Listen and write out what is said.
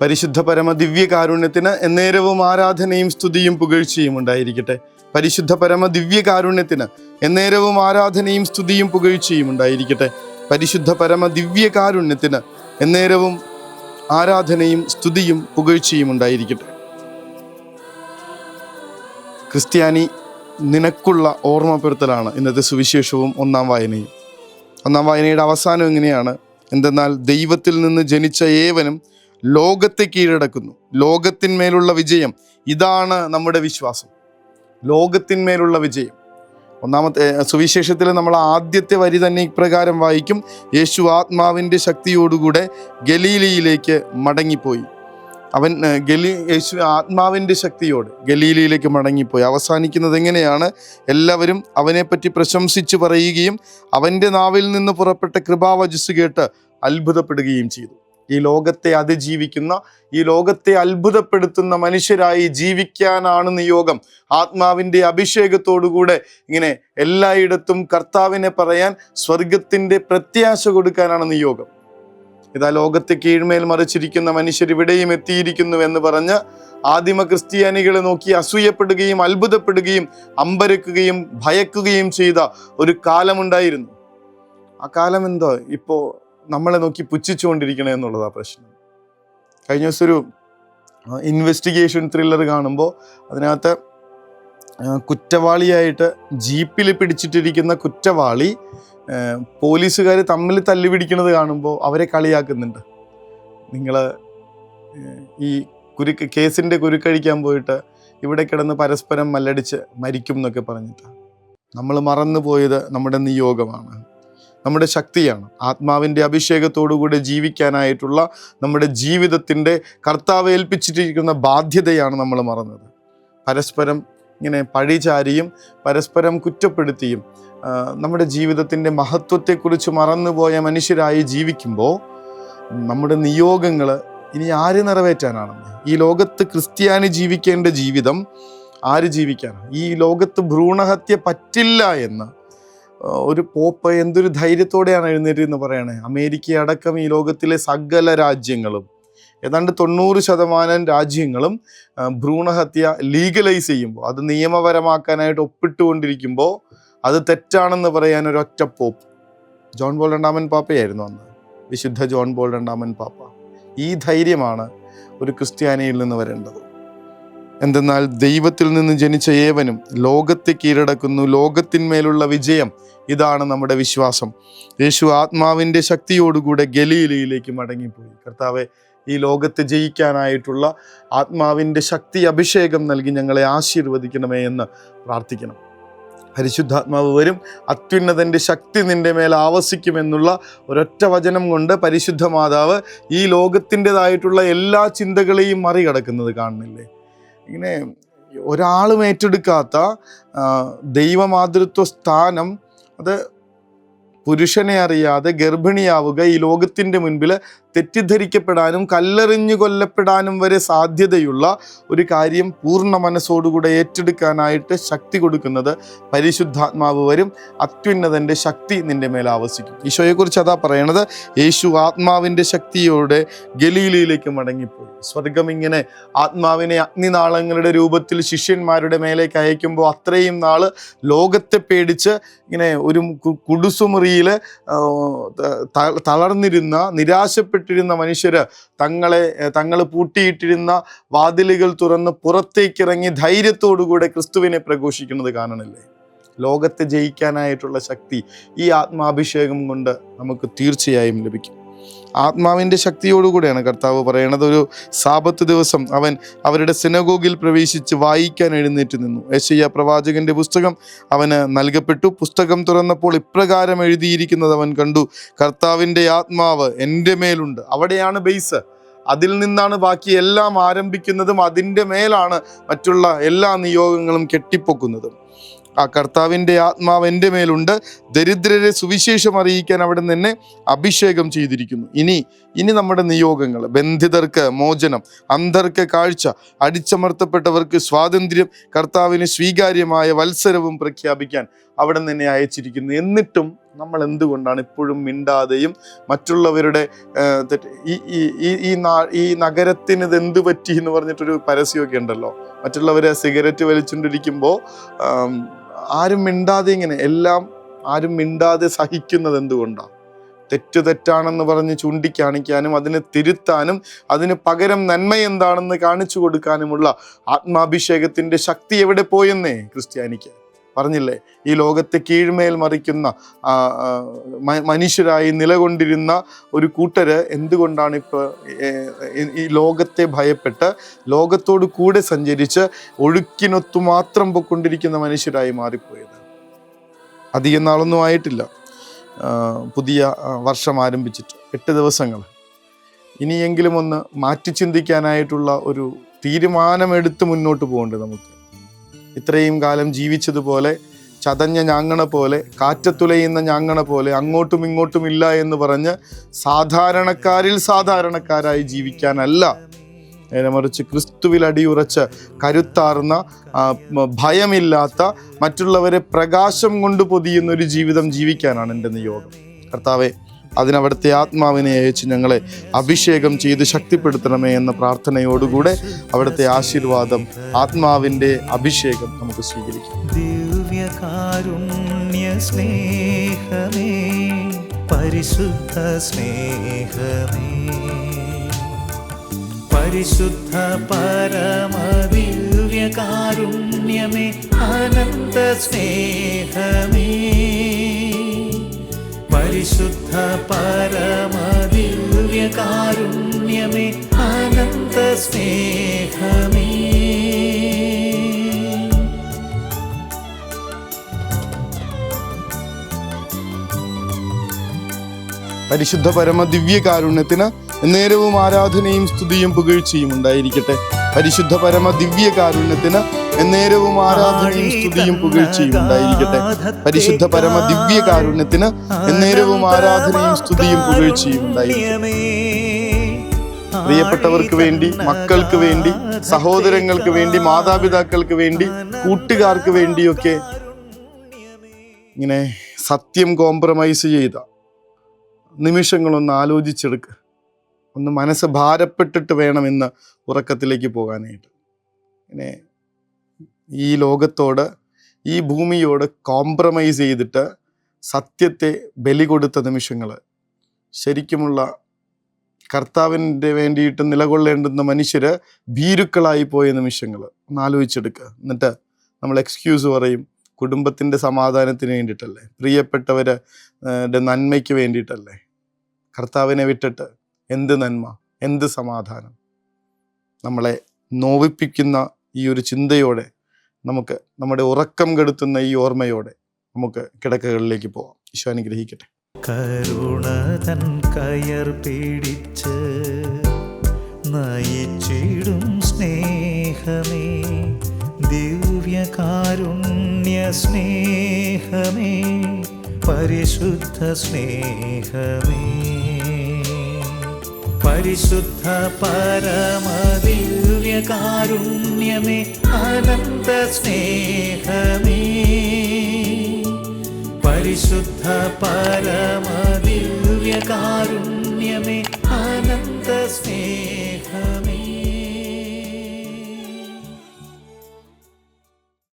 പരിശുദ്ധ പരമ ദിവ്യകാരുണ്യത്തിന് എന്നേരവും ആരാധനയും സ്തുതിയും പുകഴ്ചയും ഉണ്ടായിരിക്കട്ടെ. പരിശുദ്ധ പരമ ദിവ്യകാരുണ്യത്തിന് എന്നേരവും ആരാധനയും സ്തുതിയും പുകഴ്ചയും ഉണ്ടായിരിക്കട്ടെ. പരിശുദ്ധ പരമ ദിവ്യകാരുണ്യത്തിന് എന്നേരവും ആരാധനയും സ്തുതിയും പുകഴ്ചയും ഉണ്ടായിരിക്കട്ടെ. ക്രിസ്ത്യാനി, നിനക്കുള്ള ഓർമ്മപ്പെടുത്തലാണ് ഇന്നത്തെ സുവിശേഷവും ഒന്നാം വായനയും. ഒന്നാം വായനയുടെ അവസാനം എങ്ങനെയാണ്? എന്തെന്നാൽ ദൈവത്തിൽ നിന്ന് ജനിച്ച ഏവനും ലോകത്തെ കീഴടക്കുന്നു, ലോകത്തിന്മേലുള്ള വിജയം ഇതാണ് നമ്മുടെ വിശ്വാസം. ലോകത്തിന്മേലുള്ള വിജയം. ഒന്നാമത്തെ സുവിശേഷത്തിൽ നമ്മൾ ആദ്യത്തെ വരി തന്നെ ഇപ്രകാരം വായിക്കും: യേശു ആത്മാവിൻ്റെ ശക്തിയോടുകൂടെ ഗലീലയിലേക്ക് മടങ്ങിപ്പോയി. യേശു ആത്മാവിൻ്റെ ശക്തിയോട് ഗലീലയിലേക്ക് മടങ്ങിപ്പോയി. അവസാനിക്കുന്നത് എങ്ങനെയാണ്? എല്ലാവരും അവനെപ്പറ്റി പ്രശംസിച്ച് പറയുകയും അവൻ്റെ നാവിൽ നിന്ന് പുറപ്പെട്ട കൃപാവചസ് കേട്ട് അത്ഭുതപ്പെടുകയും ചെയ്തു. ഈ ലോകത്തെ അതിജീവിക്കുന്ന, ഈ ലോകത്തെ അത്ഭുതപ്പെടുത്തുന്ന മനുഷ്യരായി ജീവിക്കാനാണ് നിയോഗം. ആത്മാവിൻ്റെ അഭിഷേകത്തോടുകൂടെ ഇങ്ങനെ എല്ലായിടത്തും കർത്താവിനെ പറയാൻ, സ്വർഗത്തിൻ്റെ പ്രത്യാശ കൊടുക്കാനാണ് നിയോഗം. ഇതാ ലോകത്തെ കീഴ്മേൽ മറിച്ചിരിക്കുന്ന മനുഷ്യർ ഇവിടെയും എത്തിയിരിക്കുന്നു എന്ന് പറഞ്ഞ് ആദിമ ക്രിസ്ത്യാനികളെ നോക്കി അസൂയപ്പെടുകയും അത്ഭുതപ്പെടുകയും അമ്പരക്കുകയും ഭയക്കുകയും ചെയ്ത ഒരു കാലമുണ്ടായിരുന്നു. ആ കാലം എന്തോ ഇപ്പോൾ നമ്മളെ നോക്കി പുച്ഛിച്ചുകൊണ്ടിരിക്കണേ എന്നുള്ളതാ പ്രശ്നം. കഴിഞ്ഞ ദിവസം ഒരു ഇൻവെസ്റ്റിഗേഷൻ ത്രില്ലർ കാണുമ്പോൾ അതിനകത്ത് കുറ്റവാളിയായിട്ട് ജീപ്പിൽ പിടിച്ചിട്ടിരിക്കുന്ന കുറ്റവാളി പോലീസുകാർ തമ്മിൽ തല്ലുപിടിക്കുന്നത് കാണുമ്പോൾ അവരെ കളിയാക്കുന്നുണ്ട്. നിങ്ങൾ ഈ കേസിൻ്റെ കുരുക്കഴിക്കാൻ പോയിട്ട് ഇവിടെ കിടന്ന് പരസ്പരം മല്ലടിച്ച് മരിക്കും എന്നൊക്കെ പറഞ്ഞിട്ട് നമ്മൾ മറന്നു പോയത് നമ്മുടെ നിയോഗമാണ്, നമ്മുടെ ശക്തിയാണ്. ആത്മാവിൻ്റെ അഭിഷേകത്തോടുകൂടി ജീവിക്കാനായിട്ടുള്ള നമ്മുടെ ജീവിതത്തിൻ്റെ കർത്താവ് ഏൽപ്പിച്ചിട്ടിരിക്കുന്ന ബാധ്യതയാണ് നമ്മൾ മറന്നത്. പരസ്പരം ഇങ്ങനെ പഴിചാരിയും പരസ്പരം കുറ്റപ്പെടുത്തിയും നമ്മുടെ ജീവിതത്തിൻ്റെ മഹത്വത്തെക്കുറിച്ച് മറന്നുപോയ മനുഷ്യരായി ജീവിക്കുമ്പോൾ നമ്മുടെ നിയോഗങ്ങൾ ഇനി ആര് നിറവേറ്റാനാണെന്ന്? ഈ ലോകത്ത് ക്രിസ്ത്യാനി ജീവിക്കേണ്ട ജീവിതം ആര് ജീവിക്കാനാണ്? ഈ ലോകത്ത് ഭ്രൂണഹത്യ പറ്റില്ല എന്ന് ഒരു പോപ്പ് എന്തൊരു ധൈര്യത്തോടെയാണ് എഴുന്നേറ്റ് പറയണേ. അമേരിക്ക അടക്കം ഈ ലോകത്തിലെ സകല രാജ്യങ്ങളും, ഏതാണ്ട് 90% രാജ്യങ്ങളും ഭ്രൂണഹത്യ ലീഗലൈസ് ചെയ്യുമ്പോൾ, അത് നിയമപരമാക്കാനായിട്ട് ഒപ്പിട്ടുകൊണ്ടിരിക്കുമ്പോൾ അത് തെറ്റാണെന്ന് പറയാൻ ഒരൊറ്റ പോപ്പ്, ജോൺ പോൾ രണ്ടാമൻ പാപ്പയായിരുന്നു അന്ന്, വിശുദ്ധ ജോൺ പോൾ രണ്ടാമൻ പാപ്പ. ഈ ധൈര്യമാണ് ഒരു ക്രിസ്ത്യാനിയിൽ നിന്ന് വരേണ്ടത്. എന്തെന്നാൽ ദൈവത്തിൽ നിന്ന് ജനിച്ച ഏവനും ലോകത്തെ കീഴടക്കുന്നു, ലോകത്തിന്മേലുള്ള വിജയം ഇതാണ് നമ്മുടെ വിശ്വാസം. യേശു ആത്മാവിൻ്റെ ശക്തിയോടുകൂടെ ഗലീലയിലേക്ക് മടങ്ങിപ്പോയി. കർത്താവെ, ഈ ലോകത്തെ ജയിക്കാനായിട്ടുള്ള ആത്മാവിൻ്റെ ശക്തി അഭിഷേകം നൽകി ഞങ്ങളെ ആശീർവദിക്കണമേ എന്ന് പ്രാർത്ഥിക്കണം. പരിശുദ്ധാത്മാവ് വരും, അത്യുന്നതൻ്റെ ശക്തി നിൻ്റെ മേൽ ആവസിക്കുമെന്നുള്ള ഒരൊറ്റ വചനം കൊണ്ട് പരിശുദ്ധ മാതാവ് ഈ ലോകത്തിൻ്റെതായിട്ടുള്ള എല്ലാ ചിന്തകളെയും മറികടക്കുന്നത് കാണുന്നില്ലേ? ഇങ്ങനെ ഒരാളും ഏറ്റെടുക്കാത്ത ദൈവമാതൃത്വ സ്ഥാനം, അത് പുരുഷനെ അറിയാതെ ഗർഭിണിയാവുക ഈ ലോകത്തിൻ്റെ മുൻപിൽ തെറ്റിദ്ധരിക്കപ്പെടാനും കല്ലെറിഞ്ഞു കൊല്ലപ്പെടാനും വരെ സാധ്യതയുള്ള ഒരു കാര്യം പൂർണ്ണ മനസ്സോടുകൂടെ ഏറ്റെടുക്കാനായിട്ട് ശക്തി കൊടുക്കുന്നത് പരിശുദ്ധാത്മാവ് വരും, അത്യുന്നതൻ്റെ ശക്തി നിൻ്റെ മേൽ ആവസിക്കും. ഈശോയെക്കുറിച്ച് അതാ പറയണത്. യേശു ആത്മാവിൻ്റെ ശക്തിയോടെ ഗലീലയിലേക്ക് മടങ്ങിപ്പോയി. സ്വർഗം ഇങ്ങനെ ആത്മാവിനെ അഗ്നിനാളങ്ങളുടെ രൂപത്തിൽ ശിഷ്യന്മാരുടെ മേലേക്ക് അയക്കുമ്പോൾ അത്രയും നാള് ലോകത്തെ പേടിച്ച് ഇങ്ങനെ ഒരു കുടുസുമുറിയിൽ തളർന്നിരുന്ന, നിരാശപ്പെട്ടിരുന്ന മനുഷ്യര് തങ്ങൾ പൂട്ടിയിട്ടിരുന്ന വാതിലുകൾ തുറന്ന് പുറത്തേക്കിറങ്ങി ധൈര്യത്തോടുകൂടെ ക്രിസ്തുവിനെ പ്രഘോഷിക്കുന്നത് കാണണില്ലേ? ലോകത്തെ ജയിക്കാനായിട്ടുള്ള ശക്തി ഈ ആത്മാഭിഷേകം കൊണ്ട് നമുക്ക് തീർച്ചയായും ലഭിക്കും. ആത്മാവിൻ്റെ ശക്തിയോടുകൂടെയാണ് കർത്താവ് പറയണത്. ഒരു സാബത്ത് ദിവസം അവൻ അവരുടെ സിനഗോഗിൽ പ്രവേശിച്ച് വായിക്കാൻ എഴുന്നേറ്റ് നിന്നു. യെശയ്യാ പ്രവാചകന്റെ പുസ്തകം അവന് നൽകപ്പെട്ടു. പുസ്തകം തുറന്നപ്പോൾ ഇപ്രകാരം എഴുതിയിരിക്കുന്നത് അവൻ കണ്ടു: കർത്താവിൻ്റെ ആത്മാവ് എൻ്റെ മേലുണ്ട്. അവിടെയാണ് ബേസ്. അതിൽ നിന്നാണ് ബാക്കി എല്ലാം ആരംഭിക്കുന്നതും അതിൻ്റെ മേലാണ് മറ്റുള്ള എല്ലാ നിയോഗങ്ങളും കെട്ടിപ്പൊക്കുന്നതും. ആ കർത്താവിൻ്റെ ആത്മാവ് എൻ്റെ മേലുണ്ട്, ദരിദ്രരെ സുവിശേഷം അറിയിക്കാൻ അവിടെ നിന്ന് അഭിഷേകം ചെയ്തിരിക്കുന്നു. ഇനി നമ്മുടെ നിയോഗങ്ങൾ: ബന്ധിതർക്ക് മോചനം, അന്ധർക്ക് കാഴ്ച, അടിച്ചമർത്തപ്പെട്ടവർക്ക് സ്വാതന്ത്ര്യം, കർത്താവിന് സ്വീകാര്യമായ വത്സരവും പ്രഖ്യാപിക്കാൻ അവിടെ നിന്ന് അയച്ചിരിക്കുന്നു. എന്നിട്ടും നമ്മൾ എന്തുകൊണ്ടാണ് ഇപ്പോഴും മിണ്ടാതെയും മറ്റുള്ളവരുടെ ഈ നഗരത്തിന് ഇത് എന്ത് പറ്റി എന്ന് പറഞ്ഞിട്ടൊരു പരസ്യമൊക്കെ ഉണ്ടല്ലോ, മറ്റുള്ളവരെ സിഗരറ്റ് വലിച്ചുകൊണ്ടിരിക്കുമ്പോൾ ആരും മിണ്ടാതെ ഇങ്ങനെ എല്ലാം ആരും മിണ്ടാതെ സഹിക്കുന്നത് എന്തുകൊണ്ടാണ്? തെറ്റാണെന്ന് പറഞ്ഞ് ചൂണ്ടിക്കാണിക്കാനും അതിനെ തിരുത്താനും അതിന് പകരം നന്മ എന്താണെന്ന് കാണിച്ചു കൊടുക്കാനുമുള്ള ആത്മാഭിഷേകത്തിൻ്റെ ശക്തി എവിടെ പോയെന്നേ ക്രിസ്ത്യാനിക്ക് പറഞ്ഞില്ലേ. ഈ ലോകത്തെ കീഴ്മേൽ മറിക്കുന്ന മനുഷ്യരായി നിലകൊണ്ടിരുന്ന ഒരു കൂട്ടര് എന്തുകൊണ്ടാണ് ഇപ്പോൾ ഈ ലോകത്തെ ഭയപ്പെട്ട് ലോകത്തോട് കൂടെ സഞ്ചരിച്ച് ഒഴുക്കിനൊത്തു മാത്രം പൊക്കൊണ്ടിരിക്കുന്ന മനുഷ്യരായി മാറിപ്പോയത്? അധികം നാളൊന്നും ആയിട്ടില്ല പുതിയ വർഷം ആരംഭിച്ചിട്ട്, 8 ദിവസങ്ങൾ. ഇനിയെങ്കിലും ഒന്ന് മാറ്റി ചിന്തിക്കാനായിട്ടുള്ള ഒരു തീരുമാനമെടുത്ത് മുന്നോട്ട് പോകണ്ടേ നമുക്ക്. ഇത്രയും കാലം ജീവിച്ചതുപോലെ ചതഞ്ഞ ഞാങ്ങണ പോലെ, കാറ്റത്തുലയുന്ന ഞാങ്ങണ പോലെ അങ്ങോട്ടും ഇങ്ങോട്ടും ഇല്ല എന്ന് പറഞ്ഞ് സാധാരണക്കാരിൽ സാധാരണക്കാരായി ജീവിക്കാനല്ല, നേരെ മറിച്ച് ക്രിസ്തുവിൽ അടിയുറച്ച് കരുത്താർന്ന ഭയമില്ലാത്ത മറ്റുള്ളവരെ പ്രകാശം കൊണ്ട് പൊതിയുന്ന ഒരു ജീവിതം ജീവിക്കാനാണ് എൻ്റെ നിയോഗം. കർത്താവെ, അതിനവിടുത്തെ ആത്മാവിനെ അയച്ച് ഞങ്ങളെ അഭിഷേകം ചെയ്ത് ശക്തിപ്പെടുത്തണമേ എന്ന പ്രാർത്ഥനയോടുകൂടെ അവിടുത്തെ ആശീർവാദം, ആത്മാവിൻ്റെ അഭിഷേകം നമുക്ക് സ്വീകരിക്കാം. ദിവ്യകാരുണ്യ സ്നേഹമേ, പരിശുദ്ധ സ്നേഹമേ, പരിശുദ്ധ പരമദിവ്യകാരുണ്യമേ, അനന്ത സ്നേഹമേ, പരിശുദ്ധ പരമദിവ്യകാരുണ്യമേ, അനന്ത സ്നേഹമേ. പരിശുദ്ധ പരമ ദിവ്യകാരുണ്യത്തിന് നേരവും ആരാധനയും സ്തുതിയും പുകഴ്ചയും ഉണ്ടായിരിക്കട്ടെ. പരിശുദ്ധ പരമ ദിവ്യകാരുണ്യത്തിന് നേരവും ആരാധനയും സ്തുതിയും പുകഴ്ചയും ഉണ്ടായിരിക്കട്ടെ. പരിശുദ്ധ പരമ ദിവ്യകാരുണ്യത്തിന് നേരവും ആരാധനയും സ്തുതിയും പുകഴ്ചയും ഉണ്ടായിരിക്കട്ടെ. പ്രിയപ്പെട്ടവർക്ക് വേണ്ടി, മക്കൾക്ക് വേണ്ടി, സഹോദരങ്ങൾക്ക് വേണ്ടി, മാതാപിതാക്കൾക്ക് വേണ്ടി, കൂട്ടുകാർക്ക് വേണ്ടിയൊക്കെ ഇങ്ങനെ സത്യം കോംപ്രമൈസ് ചെയ്ത നിമിഷങ്ങളൊന്ന് ആലോചിച്ചെടുക്കുക. ഒന്ന് മനസ്സ് ഭാരപ്പെട്ടിട്ട് വേണം ഇന്ന് ഉറക്കത്തിലേക്ക് പോകാനായിട്ട്. ഇങ്ങനെ ഈ ലോകത്തോട്, ഈ ഭൂമിയോട് കോംപ്രമൈസ് ചെയ്തിട്ട് സത്യത്തെ ബലി കൊടുത്ത നിമിഷങ്ങൾ, ശരിക്കുമുള്ള കർത്താവിൻ്റെ വേണ്ടിയിട്ട് നിലകൊള്ളേണ്ടുന്ന മനുഷ്യര് ഭീരുക്കളായി പോയ നിമിഷങ്ങൾ ഒന്ന് ആലോചിച്ചെടുക്കുക. എന്നിട്ട് നമ്മൾ എക്സ്ക്യൂസ് പറയും, കുടുംബത്തിൻ്റെ സമാധാനത്തിന് വേണ്ടിയിട്ടല്ലേ, പ്രിയപ്പെട്ടവരുടെ നന്മയ്ക്ക് വേണ്ടിയിട്ടല്ലേ. കർത്താവിനെ വിട്ടിട്ട് എന്ത് നന്മ, എന്ത് സമാധാനം? നമ്മളെ നോവിപ്പിക്കുന്ന ഈ ഒരു ചിന്തയോടെ നമുക്ക്, നമ്മുടെ ഉറക്കം കെടുത്തുന്ന ഈ ഓർമ്മയോടെ നമുക്ക് കിടക്കകളിലേക്ക് പോവാം. ഈശോ അനുഗ്രഹിക്കട്ടെ. കരുണതൻ കയർ പിടിച്ച് നയിച്ചിടും സ്നേഹമേ, ദിവ്യകാരുണ്യ സ്നേഹമേ, പരിശുദ്ധ സ്നേഹമേ, പരിശുദ്ധ പരമദിവ്യകാരുണ്യമേ, അനന്ത സ്നേഹമേ, പരിശുദ്ധ പരമദിവ്യകാരുണ്യമേ, അനന്ത സ്നേഹമേ.